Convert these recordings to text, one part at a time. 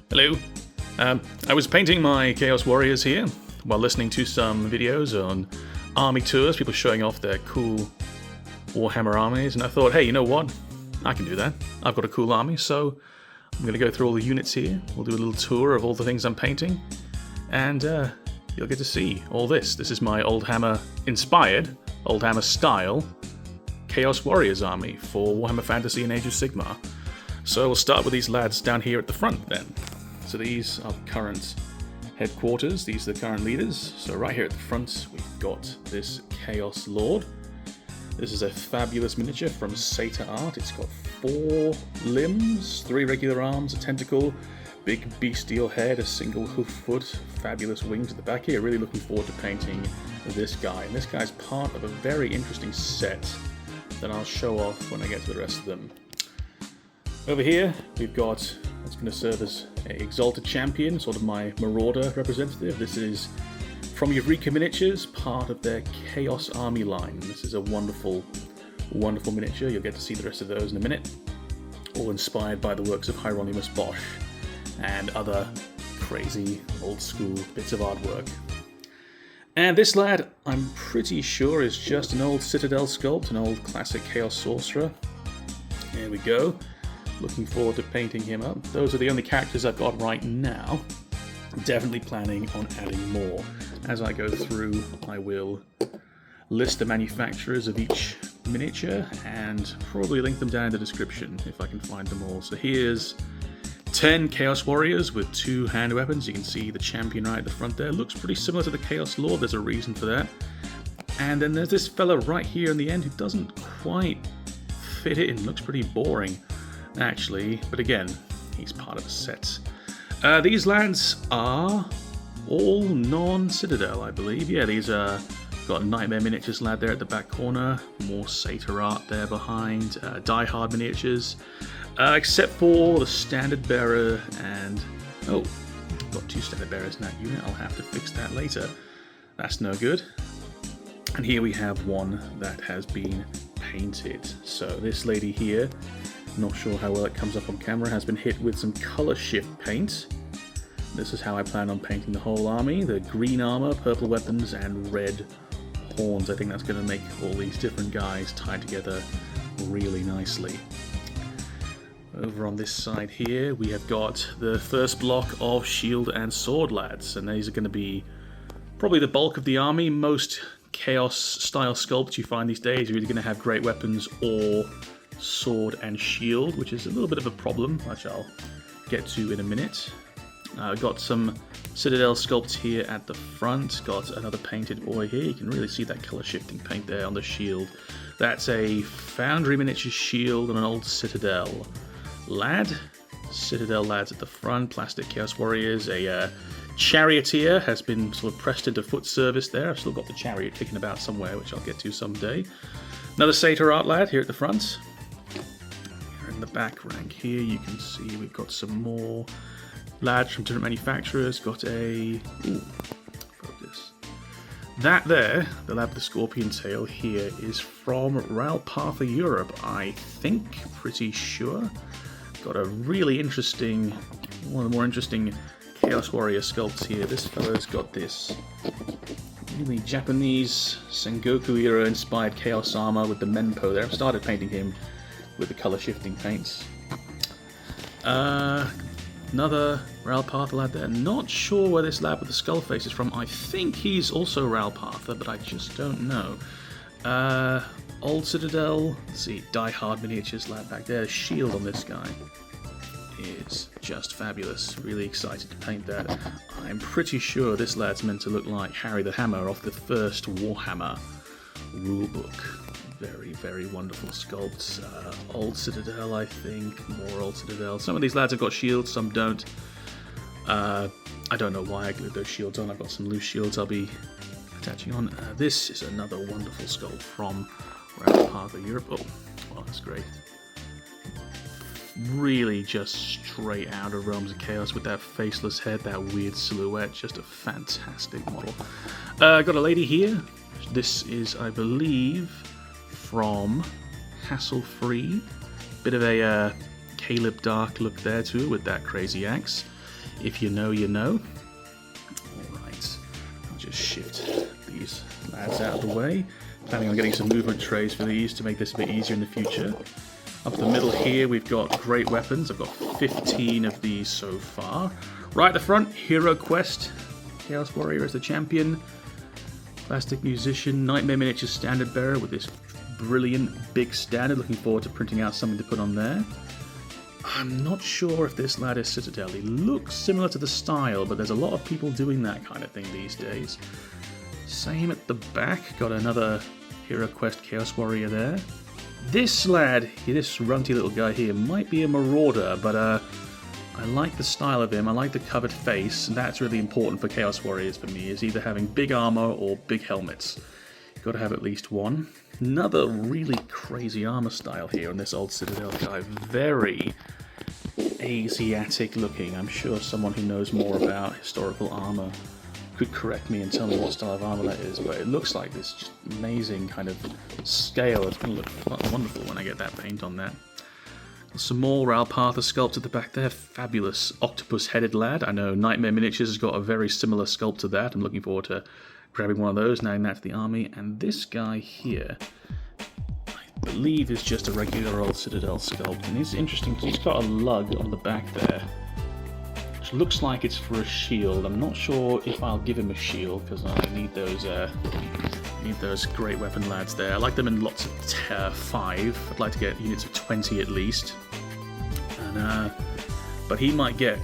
Hello. I was painting my Chaos Warriors here while listening to some videos on army tours, people showing off their cool Warhammer armies, and I thought, hey, you know what? I can do that. I've got a cool army, so I'm going to go through all the units here. We'll do a little tour of all the things I'm painting, and you'll get to see all this. This is my Oldhammer inspired, Oldhammer style Chaos Warriors army for Warhammer Fantasy and Age of Sigmar. So we'll start with these lads down here at the front then. So these are the current headquarters, these are the current leaders. So right here at the front we've got this Chaos Lord. This is a fabulous miniature from Satyr Art. It's got 4 limbs, 3 regular arms, a tentacle, big bestial head, a single hoof foot, fabulous wings at the back here. Really looking forward to painting this guy. And this guy's part of a very interesting set that I'll show off when I get to the rest of them. Over here, we've got what's going to serve as an Exalted Champion, sort of my Marauder representative. This is from Eureka Miniatures, part of their Chaos Army line. This is a wonderful, wonderful miniature. You'll get to see the rest of those in a minute. All inspired by the works of Hieronymus Bosch and other crazy, old-school bits of artwork. And this lad, I'm pretty sure, is just an old Citadel sculpt, an old classic Chaos Sorcerer. There we go. Looking forward to painting him up. Those are the only characters I've got right now. Definitely planning on adding more. As I go through, I will list the manufacturers of each miniature and probably link them down in the description if I can find them all. So here's 10 Chaos Warriors with 2 hand weapons. You can see the champion right at the front there. Looks pretty similar to the Chaos Lord. There's a reason for that. And then there's this fella right here in the end who doesn't quite fit in. Looks pretty boring, actually, but again, he's part of a set. These lads are all non-Citadel, I believe. Yeah, these are got Nightmare Miniatures lad there at the back corner, more Satyr Art there behind, Diehard Miniatures, except for the Standard Bearer and... oh, got 2 Standard Bearers in that unit. I'll have to fix that later. That's no good. And here we have one that has been painted. So this lady here, not sure how well it comes up on camera, has been hit with some color shift paint. This is how I plan on painting the whole army. The green armor, purple weapons, and red horns. I think that's going to make all these different guys tie together really nicely. Over on this side here, we have got the first block of shield and sword lads, and these are going to be probably the bulk of the army. Most Chaos style sculpts you find these days are either going to have great weapons or sword and shield, which is a little bit of a problem, which I'll get to in a minute. Got some Citadel sculpts here at the front. Got another painted boy here. You can really see that color shifting paint there on the shield. That's a Foundry Miniatures shield and an old Citadel lad. Citadel lads at the front, plastic Chaos Warriors. A Charioteer has been sort of pressed into foot service there. I've still got the chariot kicking about somewhere, which I'll get to someday. Another Satyr Art lad here at the front. In the back rank here, you can see we've got some more lads from different manufacturers. Got a... ooh, focus. That there, the lad with the scorpion tail here, is from Ral Partha, Europe, I think, pretty sure. Got a really interesting, one of the more interesting Chaos Warrior sculpts here. This fellow's got this really Japanese Sengoku era inspired Chaos armor with the Menpo there. I've started painting him with the color shifting paints. Another Ral Partha lad there. Not sure where this lad with the skull face is from. I think he's also Ral Partha, but I just don't know. Old Citadel. Let's see, Diehard Miniatures lad back there. The shield on this guy is just fabulous. Really excited to paint that. I'm pretty sure this lad's meant to look like Harry the Hammer off the first Warhammer rulebook. Very, very wonderful sculpts. Old Citadel, I think. More Old Citadel. Some of these lads have got shields, some don't. I don't know why I glued those shields on. I've got some loose shields I'll be attaching on. This is another wonderful sculpt from Ral Partha, Europe. Oh, well, that's great. Really just straight out of Realms of Chaos with that faceless head, that weird silhouette. Just a fantastic model. Got a lady here. This is, I believe, from Hassle Free. Bit of a Caleb Dark look there too with that crazy axe. If you know, you know. Alright, I'll just shift these lads out of the way. Planning on getting some movement trays for these to make this a bit easier in the future. Up the middle here, we've got great weapons. I've got 15 of these so far. Right at the front, Hero Quest. Chaos Warrior is the champion. Plastic Musician, Nightmare Miniatures Standard Bearer with this brilliant big standard. Looking forward to printing out something to put on there. I'm not sure if this lad is Citadel. He looks similar to the style, but there's a lot of people doing that kind of thing these days. Same at the back. Got another Hero Quest Chaos Warrior there. This lad, this runty little guy here, might be a Marauder, but I like the style of him. I like the covered face. That's really important for Chaos Warriors for me, is either having big armor or big helmets. You've got to have at least one. Another really crazy armor style here on this old Citadel guy. Very Asiatic looking. I'm sure someone who knows more about historical armor could correct me and tell me what style of armor that is, but it looks like this just amazing kind of scale. It's going to look wonderful when I get that paint on that. Some more Ral Partha sculpt at the back there. Fabulous octopus-headed lad. I know Nightmare Miniatures has got a very similar sculpt to that. I'm looking forward to grabbing one of those, adding that to the army. And this guy here, I believe, is just a regular old Citadel sculpt. And it's interesting because he's got a lug on the back there, which looks like it's for a shield. I'm not sure if I'll give him a shield because I need those great weapon lads there. I like them in lots of 5. I'd like to get units of 20 at least. And, but he might get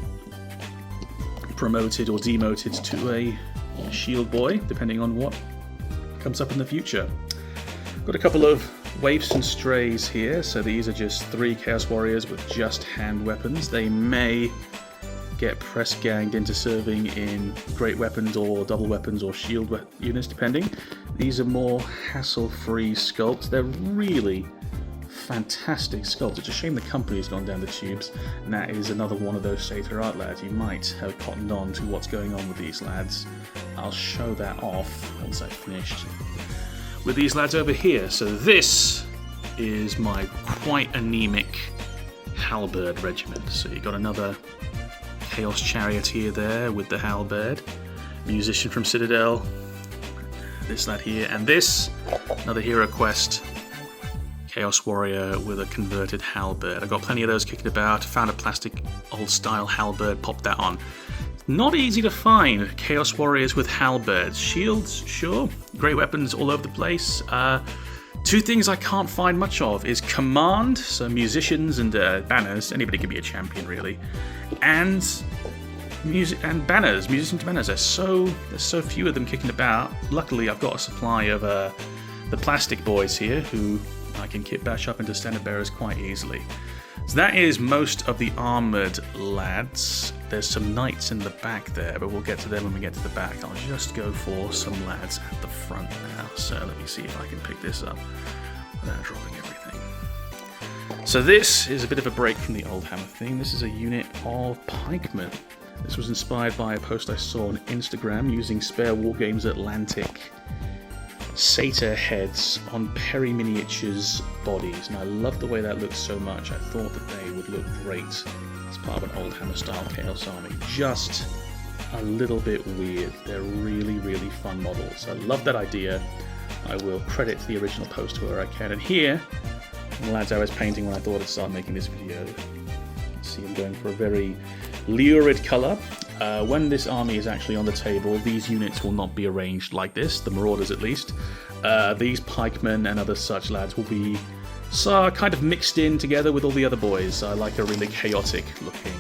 promoted or demoted to a shield boy, depending on what comes up in the future. Got a couple of waifs and strays here. So these are just 3 Chaos Warriors with just hand weapons. They may get press ganged into serving in great weapons or double weapons or shield units, depending. These are more hassle-free sculpts. They're really fantastic sculpts. It's a shame the company's gone down the tubes, and that is another one of those Satyr Art lads. You might have cottoned on to what's going on with these lads. I'll show that off once I've finished with these lads over here. So this is my quite anemic halberd regiment. So you've got another Chaos Charioteer there with the halberd, Musician from Citadel, this lad here, and this, another Hero Quest Chaos Warrior with a converted halberd. I've got plenty of those kicking about. Found a plastic old style halberd, popped that on. Not easy to find Chaos Warriors with halberds. Shields, sure. Great weapons all over the place. 2 things I can't find much of is command, so musicians and banners. Anybody can be a champion, really. And banners, musicians and banners. There's so few of them kicking about. Luckily, I've got a supply of the plastic boys here, who I can kit bash up into standard bearers quite easily. So that is most of the armoured lads. There's some knights in the back there, but we'll get to them when we get to the back. I'll just go for some lads at the front now. So let me see if I can pick this up without dropping everything. So this is a bit of a break from the Oldhammer theme. This is a unit of pikemen. This was inspired by a post I saw on Instagram using spare Wargames Atlantic satyr heads on Perry Miniatures bodies, and I love the way that looks so much. I thought that they would look great as part of an Oldhammer style Chaos Army. Just a little bit weird. They're really, really fun models. I love that idea. I will credit the original post where I can. And here, the lads I was painting when I thought I'd start making this video. See, I'm going for a very lurid colour. When this army is actually on the table, these units will not be arranged like this, the Marauders at least. These pikemen and other such lads will be kind of mixed in together with all the other boys. I like a really chaotic looking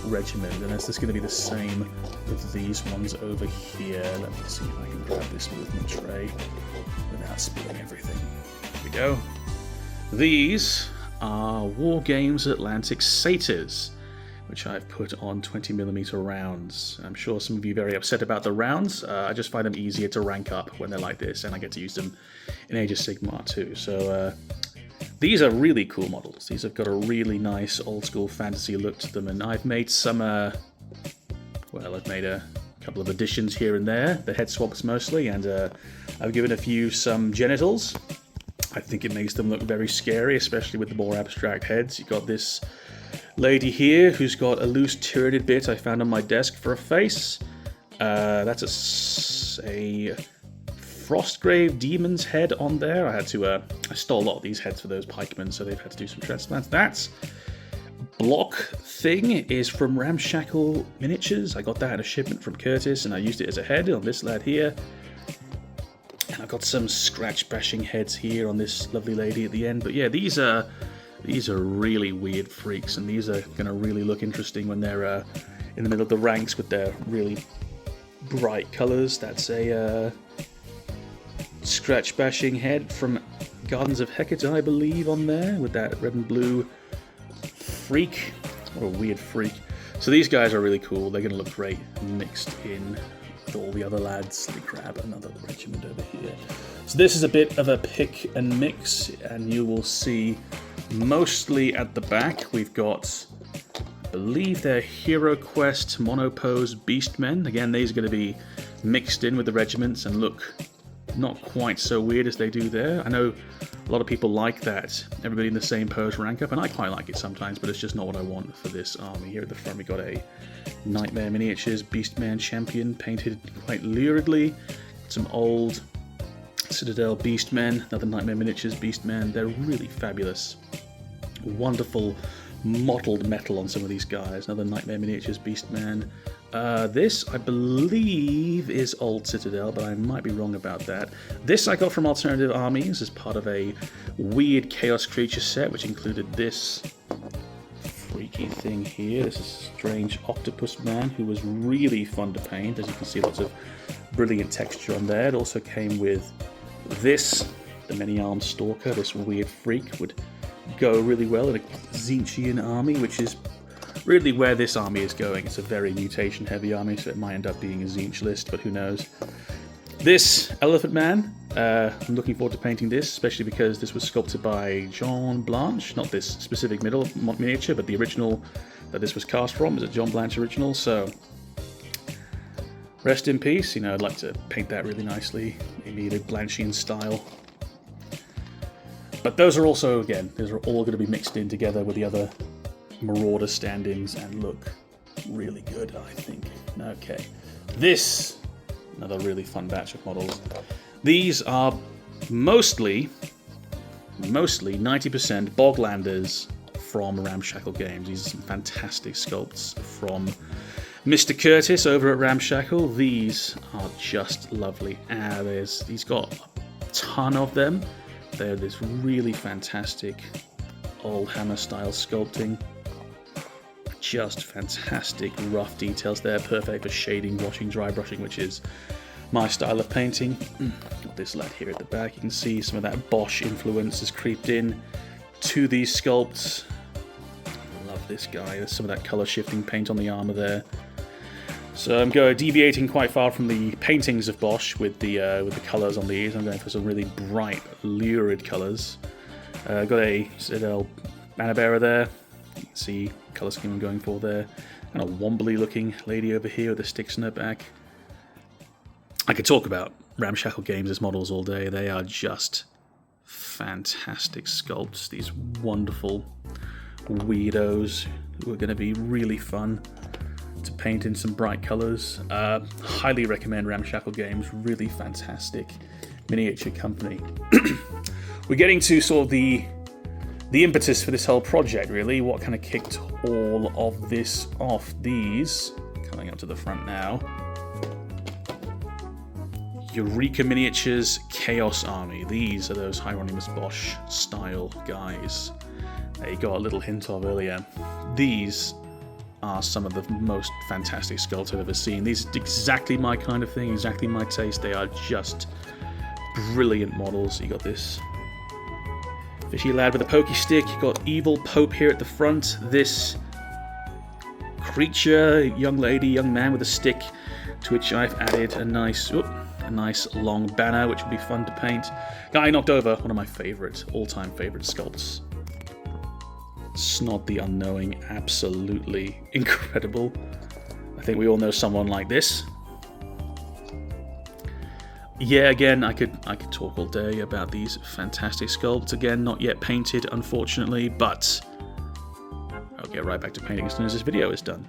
regiment, and is this going to be the same with these ones over here? Let me see if I can grab this movement tray without spilling everything. Here we go. These are Wargames Atlantic Satyrs, which I've put on 20mm rounds. I'm sure some of you are very upset about the rounds. I just find them easier to rank up when they're like this, and I get to use them in Age of Sigmar too. So these are really cool models. These have got a really nice old school fantasy look to them, and I've made some, I've made a couple of additions here and there, the head swabs mostly, and I've given a few some genitals. I think it makes them look very scary, especially with the more abstract heads. You've got this lady here who's got a loose Tyranid bit I found on my desk for a face. That's a Frostgrave Demon's head on there. I stole a lot of these heads for those pikemen, so they've had to do some transplants. That block thing is from Ramshackle Miniatures. I got that in a shipment from Curtis, and I used it as a head on this lad here. And I've got some scratch bashing heads here on this lovely lady at the end. But yeah, these are really weird freaks, and these are going to really look interesting when they're in the middle of the ranks with their really bright colours. That's a scratch bashing head from Gardens of Hecate, I believe, on there with that red and blue freak. What a weird freak. So these guys are really cool. They're going to look great mixed in with all the other lads. Let me grab another regiment over here. So this is a bit of a pick and mix, and you will see mostly at the back we've got, I believe they're Hero Quest Monopose Beastmen. Again, these are going to be mixed in with the regiments and look not quite so weird as they do there. I know a lot of people like that, everybody in the same pose rank up, and I quite like it sometimes, but it's just not what I want for this army. Here at the front we got a Nightmare Miniatures Beastman Champion painted quite luridly. Some old Citadel Beastmen, another Nightmare Miniatures Beastman. They're really fabulous. Wonderful mottled metal on some of these guys. Another Nightmare Miniatures Beastman. This, I believe, is Old Citadel, but I might be wrong about that. This I got from Alternative Armies as part of a weird Chaos Creature set, which included this freaky thing here. This is Strange Octopus Man, who was really fun to paint. As you can see, lots of brilliant texture on there. It also came with this, the Many-Armed Stalker. This weird freak would go really well in a Tzeentchian army, which is really where this army is going. It's a very mutation heavy army, so it might end up being a Tzeentch list, but who knows. This Elephant Man, I'm looking forward to painting this, especially because this was sculpted by John Blanche, not this specific miniature, but the original that this was cast from is a John Blanche original, so rest in peace. You know, I'd like to paint that really nicely, maybe the Blanchian style. But those are also, again, those are all going to be mixed in together with the other Marauder stand-ins and look really good, I think. Okay, this, another really fun batch of models. These are mostly 90% Boglanders from Ramshackle Games. These are some fantastic sculpts from Mr. Curtis over at Ramshackle. These are just lovely. He's got a ton of them. They're this really fantastic Oldhammer style sculpting. Just fantastic rough details there, perfect for shading, washing, dry brushing, which is my style of painting. Got this lad here at the back. You can see some of that Bosch influence has creeped in to these sculpts. I love this guy. There's some of that colour shifting paint on the armour there. So I'm deviating quite far from the paintings of Bosch with the colours on these. I'm going for some really bright, lurid colours. Got a Citadel banner bearer there. You can see colour scheme I'm going for there. And a wombly looking lady over here with the sticks in her back. I could talk about Ramshackle Games' models all day. They are just fantastic sculpts. These wonderful weirdos who are going to be really fun to paint in some bright colours. Highly recommend Ramshackle Games. Really fantastic miniature company. We're getting to sort of the impetus for this whole project, really. What kind of kicked all of this off? These, coming up to the front now, Eureka Miniatures Chaos Army. These are those Hieronymus Bosch style guys that you got a little hint of earlier. These are some of the most fantastic sculpts I've ever seen. These are exactly my kind of thing, exactly my taste. They are just brilliant models. You got this fishy lad with a pokey stick. You got Evil Pope here at the front. This creature, young lady, young man with a stick, to which I've added a nice long banner, which will be fun to paint. Guy knocked over one of my all-time favorite sculpts. Snod the Unknowing, absolutely incredible. I think we all know someone like this. Yeah, again, I could talk all day about these fantastic sculpts. Again, not yet painted, unfortunately, but get right back to painting as soon as this video is done.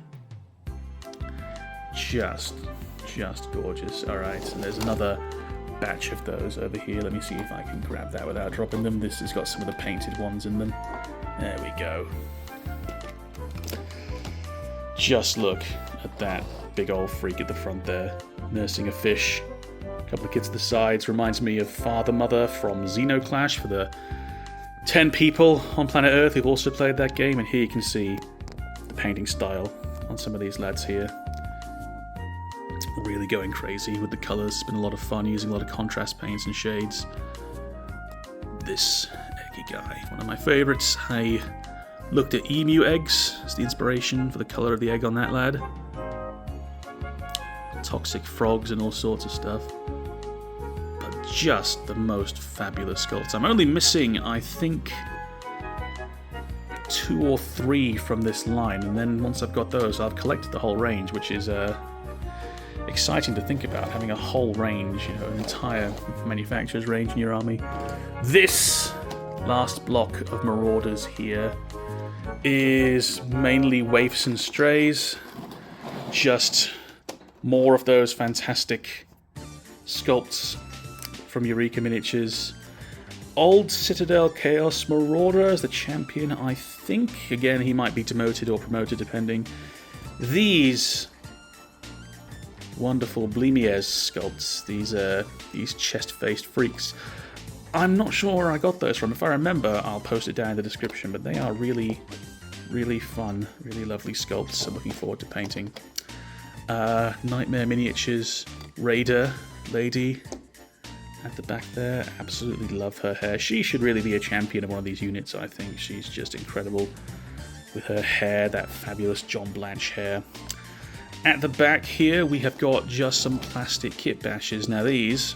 Just gorgeous. Alright, and there's another batch of those over here. Let me see if I can grab that without dropping them. This has got some of the painted ones in them. There we go. Just look at that big old freak at the front there, nursing a fish. A couple of kids at the sides. Reminds me of Father Mother from Xenoclash for the 10 people on planet Earth who've also played that game. And here you can see the painting style on some of these lads here. Really going crazy with the colours. It's been a lot of fun using a lot of contrast paints and shades. This eggy guy, one of my favourites. I looked at emu eggs as the inspiration for the colour of the egg on that lad. Toxic frogs and all sorts of stuff. But just the most fabulous sculpts. I'm only missing, I think, 2 or 3 from this line, and then once I've got those, I've collected the whole range, which is exciting to think about, having a whole range, you know, an entire manufacturer's range in your army. This last block of Marauders here is mainly waifs and strays. Just more of those fantastic sculpts from Eureka Miniatures. Old Citadel Chaos Marauder as the champion, I think. Again, he might be demoted or promoted, depending. These wonderful Blimiers sculpts, these chest-faced freaks. I'm not sure where I got those from. If I remember, I'll post it down in the description, but they are really, really fun, really lovely sculpts. I'm looking forward to painting. Nightmare Miniatures Raider lady at the back there. Absolutely love her hair. She should really be a champion of one of these units, I think. She's just incredible with her hair, that fabulous John Blanche hair. At the back here, we have got just some plastic kit bashes. Now these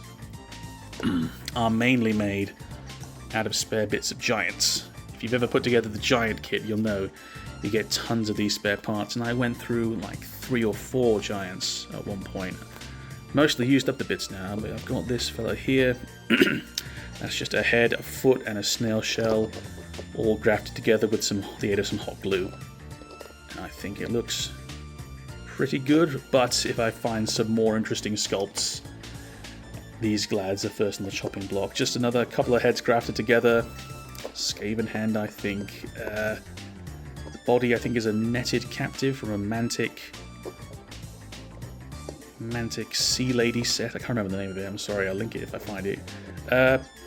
are mainly made out of spare bits of giants. If you've ever put together the giant kit, you'll know you get tons of these spare parts, and I went through like 3 or 4 giants at one point. Mostly used up the bits now, but I've got this fella here. That's just a head, a foot, and a snail shell, all grafted together with the aid of some hot glue. And I think it looks pretty good, but if I find some more interesting sculpts, these glads are first in the chopping block. Just another couple of heads grafted together. Skaven hand, I think. The body, I think, is a netted captive from a mantic sea lady set. I can't remember the name of it. I'm sorry. I'll link it if I find it.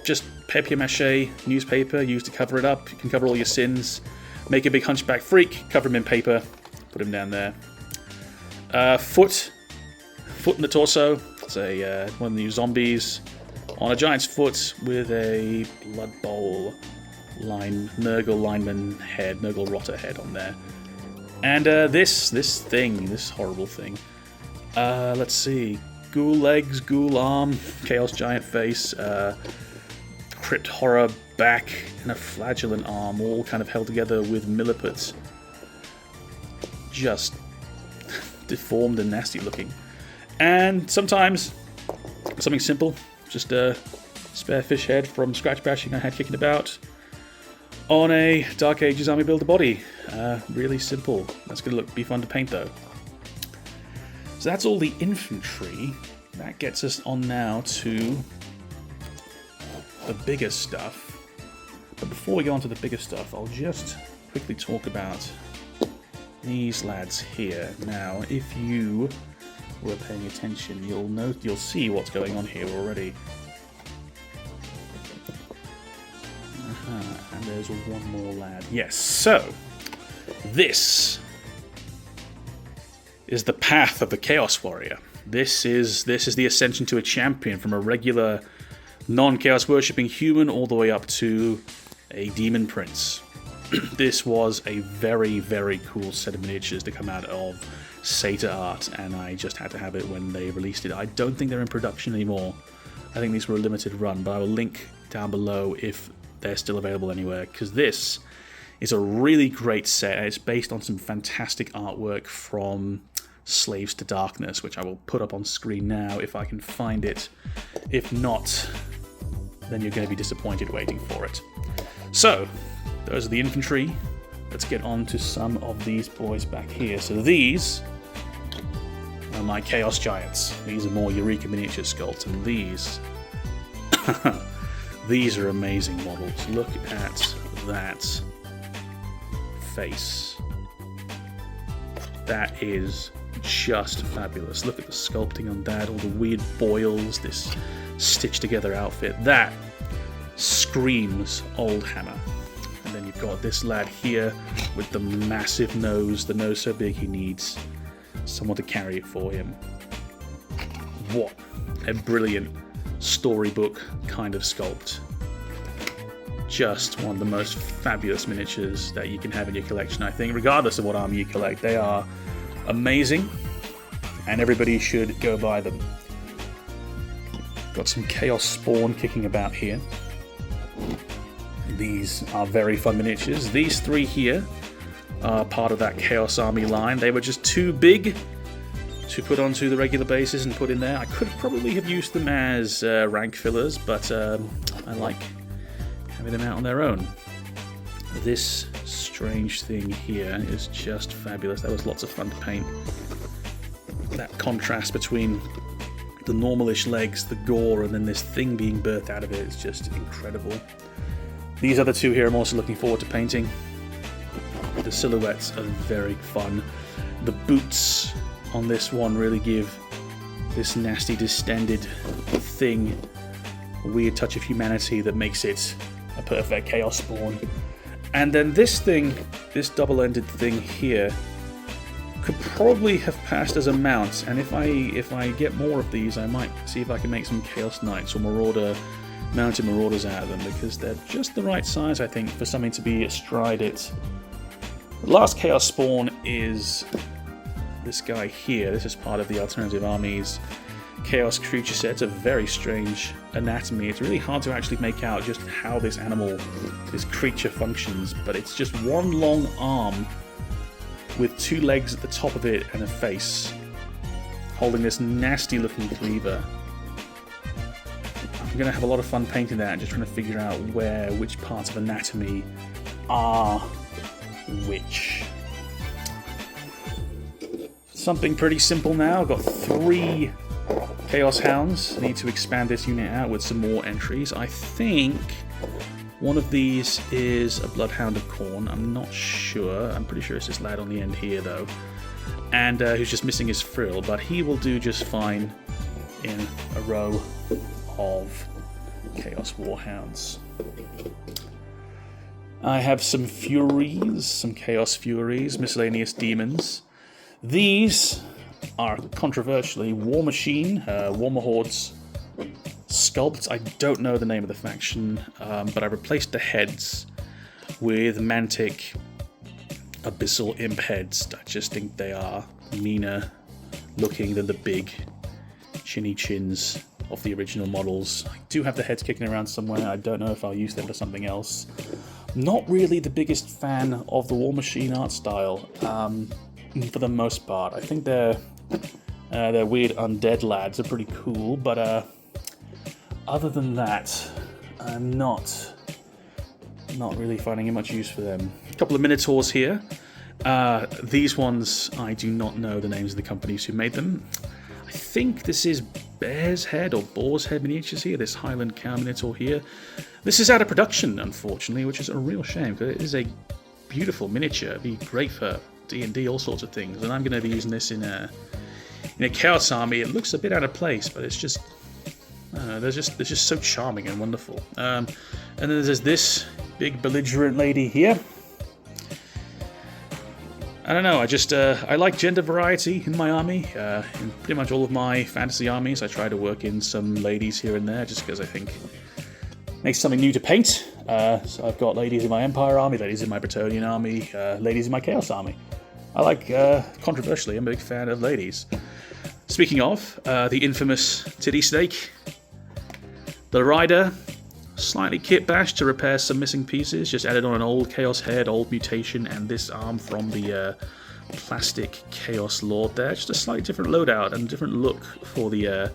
Just papier-mâché newspaper used to cover it up. You can cover all your sins. Make a big hunchback freak. Cover him in paper. Put him down there. Foot in the torso. It's one of the zombies on a giant's foot with a Blood Bowl Nurgle lineman head, Nurgle Rotter head on there. And this horrible thing. Let's see. Ghoul legs, ghoul arm, chaos giant face, crypt horror back, and a flagellant arm, all kind of held together with millipedes. Just deformed and nasty looking. And sometimes something simple, just a spare fish head from scratch bashing I had kicking about on a Dark Ages army builder body. Really simple. That's going to be fun to paint though. So that's all the infantry. That gets us on now to the bigger stuff. But before we go on to the bigger stuff, I'll just quickly talk about these lads here. Now, if you were paying attention, you'll see what's going on here already. And there's one more lad. Yes, so this is the path of the Chaos Warrior. This is the ascension to a champion, from a regular non-chaos worshipping human all the way up to a demon prince. This was a very, very cool set of miniatures to come out of Satyr Art, and I just had to have it when they released it. I don't think they're in production anymore. I think these were a limited run, but I will link down below if they're still available anywhere, because this is a really great set, and it's based on some fantastic artwork from Slaves to Darkness, which I will put up on screen now if I can find it. If not, then you're going to be disappointed waiting for it. So, those are the infantry. let's get on to some of these boys back here. So these are my Chaos Giants. These are more Eureka Miniatures sculpts, and these these are amazing models. Look at that face. That is just fabulous. Look at the sculpting on that, all the weird boils, this stitched together outfit. That screams Oldhammer. And then you've got this lad here with the massive nose, the nose so big he needs someone to carry it for him. What a brilliant storybook kind of sculpt. Just one of the most fabulous miniatures that you can have in your collection, I think, regardless of what army you collect. They are amazing, and everybody should go buy them. Got some Chaos Spawn kicking about here. These are very fun miniatures. These three here are part of that Chaos Army line. They were just too big to put onto the regular bases and put in there. I could probably have used them as rank fillers, but I like having them out on their own. This strange thing here is just fabulous. That was lots of fun to paint. That contrast between the normalish legs, the gore, and then this thing being birthed out of it is just incredible. These other two here I'm also looking forward to painting. The silhouettes are very fun. The boots on this one really give this nasty distended thing a weird touch of humanity that makes it a perfect Chaos Spawn. And then this thing, this double-ended thing here, could probably have passed as a mount, and if I get more of these, I might see if I can make some Chaos Knights or mounted Marauders out of them, because they're just the right size, I think, for something to be astride it. The last Chaos Spawn is this guy here. This is part of the Alternative Armies Chaos Creature set. It's a very strange anatomy. It's really hard to actually make out just how this animal, this creature functions, but it's just one long arm with two legs at the top of it and a face, holding this nasty looking cleaver. I'm going to have a lot of fun painting that and just trying to figure out which parts of anatomy are which. Something pretty simple now. I've got 3 Chaos Hounds. I need to expand this unit out with some more entries. I think one of these is a Bloodhound of Khorne. I'm not sure. I'm pretty sure it's this lad on the end here, though. And who's just missing his frill, but he will do just fine in a row of Chaos Warhounds. I have some Furies, some Chaos Furies, miscellaneous demons. These are controversially War Machine, Warmer Hordes sculpts. I don't know the name of the faction, but I replaced the heads with Mantic Abyssal Imp heads. I just think they are meaner looking than the big chinny chins of the original models. I do have the heads kicking around somewhere. I don't know if I'll use them for something else. Not really the biggest fan of the War Machine art style, for the most part. I think their weird undead lads are pretty cool, but other than that, I'm not really finding much use for them. A couple of Minotaurs here. These ones, I do not know the names of the companies who made them. I think this is Bear's Head or Boar's Head Miniatures here, this Highland Cow Minotaur here. This is out of production, unfortunately, which is a real shame, because it is a beautiful miniature. It'd be great for D&D, all sorts of things, and I'm going to be using this in a Chaos Army. It looks a bit out of place, but it's just, they're just so charming and wonderful. And then there's this big belligerent lady here. I don't know, I like gender variety in my army. In pretty much all of my fantasy armies, I try to work in some ladies here and there, just because I think it makes something new to paint. So I've got ladies in my Empire army, ladies in my Bretonnian army, ladies in my Chaos army. I like, controversially, I'm a big fan of ladies. Speaking of, the infamous titty snake. The rider, slightly kit bashed to repair some missing pieces, just added on an old Chaos head, old mutation, and this arm from the plastic Chaos Lord there. Just a slightly different loadout and different look for the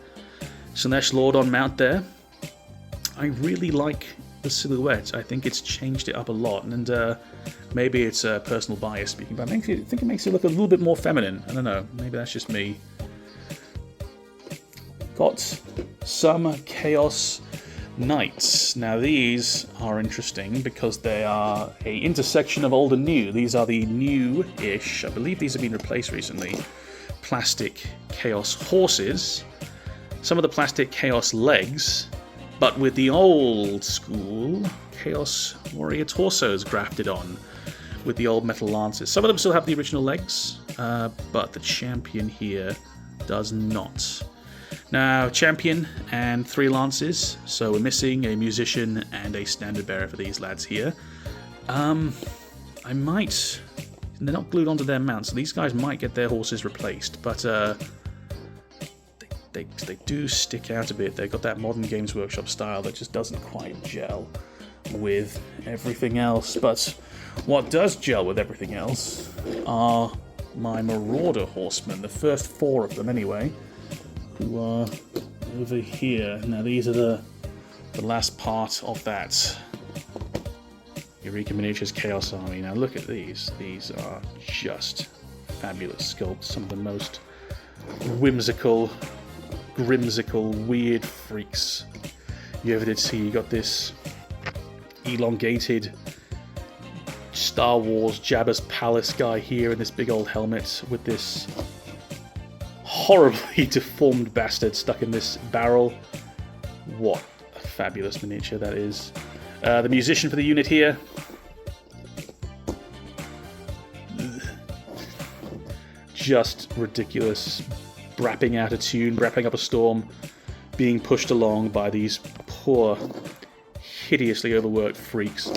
Slaanesh Lord on mount there. I really like the silhouette. I think it's changed it up a lot, and Maybe it's a personal bias speaking, but I think it makes it look a little bit more feminine. I don't know. Maybe that's just me. Got some Chaos Knights. Now these are interesting because they are a intersection of old and new. These are the new-ish, I believe these have been replaced recently, plastic Chaos horses. Some of the plastic Chaos legs, but with the old school Chaos Warrior torsos grafted on with the old metal lances. Some of them still have the original legs, but the champion here does not. Now, champion and 3 lances, so we're missing a musician and a standard bearer for these lads here. They're not glued onto their mounts, so these guys might get their horses replaced, but they do stick out a bit. They've got that modern Games Workshop style that just doesn't quite gel with everything else. But what does gel with everything else are my Marauder horsemen, the first 4 of them anyway, who are over here. Now these are the last part of that Eureka Miniatures Chaos Army. Now look at these. These are just fabulous sculpts. Some of the most whimsical, grimsical, weird freaks you ever did see. You got this elongated Star Wars Jabba's Palace guy here in this big old helmet with this horribly deformed bastard stuck in this barrel. What a fabulous miniature that is. The musician for the unit here. Just ridiculous. Rapping out a tune, rapping up a storm, being pushed along by these poor, hideously overworked freaks.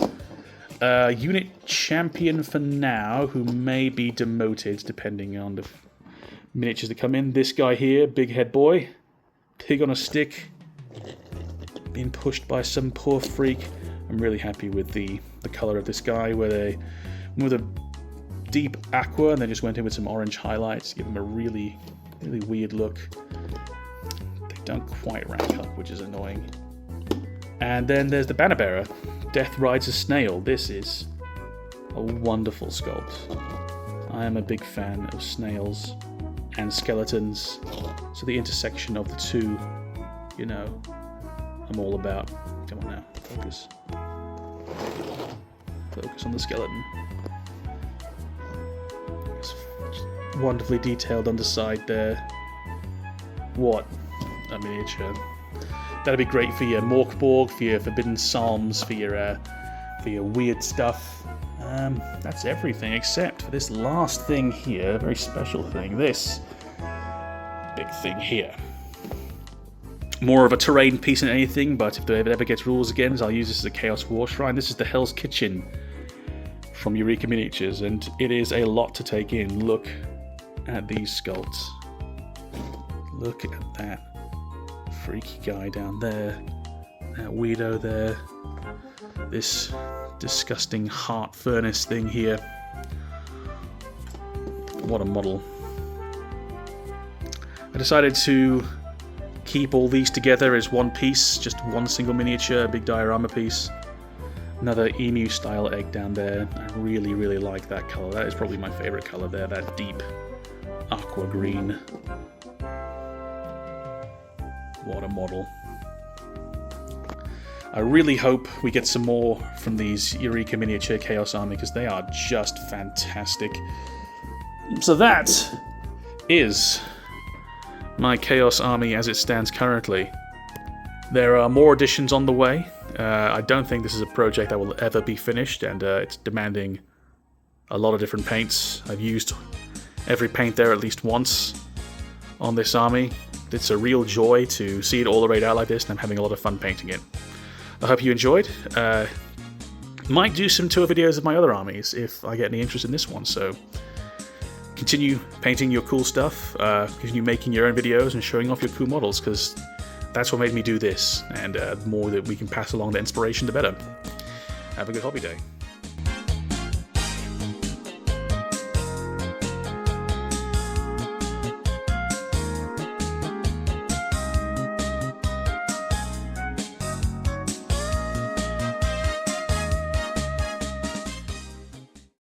Unit champion for now, who may be demoted depending on the miniatures that come in. This guy here, big head boy, pig on a stick, being pushed by some poor freak. I'm really happy with the color of this guy, where they went with a deep aqua and then just went in with some orange highlights, give him a really weird look. They don't quite rank up, which is annoying. And then there's the banner bearer. Death rides a snail. This is a wonderful sculpt. I am a big fan of snails and skeletons, so the intersection of the two, you know, I'm all about. Come on now, focus. Focus on the skeleton. It's wonderfully detailed underside there. What a miniature. That'd be great for your Morkborg, for your Forbidden Psalms, for your weird stuff. That's everything except for this last thing here, a very special thing. This big thing here. More of a terrain piece than anything, but if it ever gets rules again, I'll use this as a Chaos War Shrine. This is the Hell's Kitchen from Eureka Miniatures, and it is a lot to take in. Look at these sculpts. Look at that freaky guy down there, that weirdo there, this disgusting heart furnace thing here. What a model. I decided to keep all these together as one piece, just one single miniature, big diorama piece. Another emu style egg down there. I really like that color. That is probably my favorite color there, that deep aqua green. What a model. I really hope we get some more from these Eureka Miniature Chaos Army, because they are just fantastic. So that is my Chaos Army as it stands currently. There are more additions on the way. I don't think this is a project that will ever be finished, and it's demanding a lot of different paints. I've used every paint there at least once on this army. It's a real joy to see it all arrayed out like this, and I'm having a lot of fun painting it. I hope you enjoyed. Might do some tour videos of my other armies if I get any interest in this one, so continue painting your cool stuff, continue making your own videos and showing off your cool models, because that's what made me do this, and the more that we can pass along the inspiration, the better. Have a good hobby day.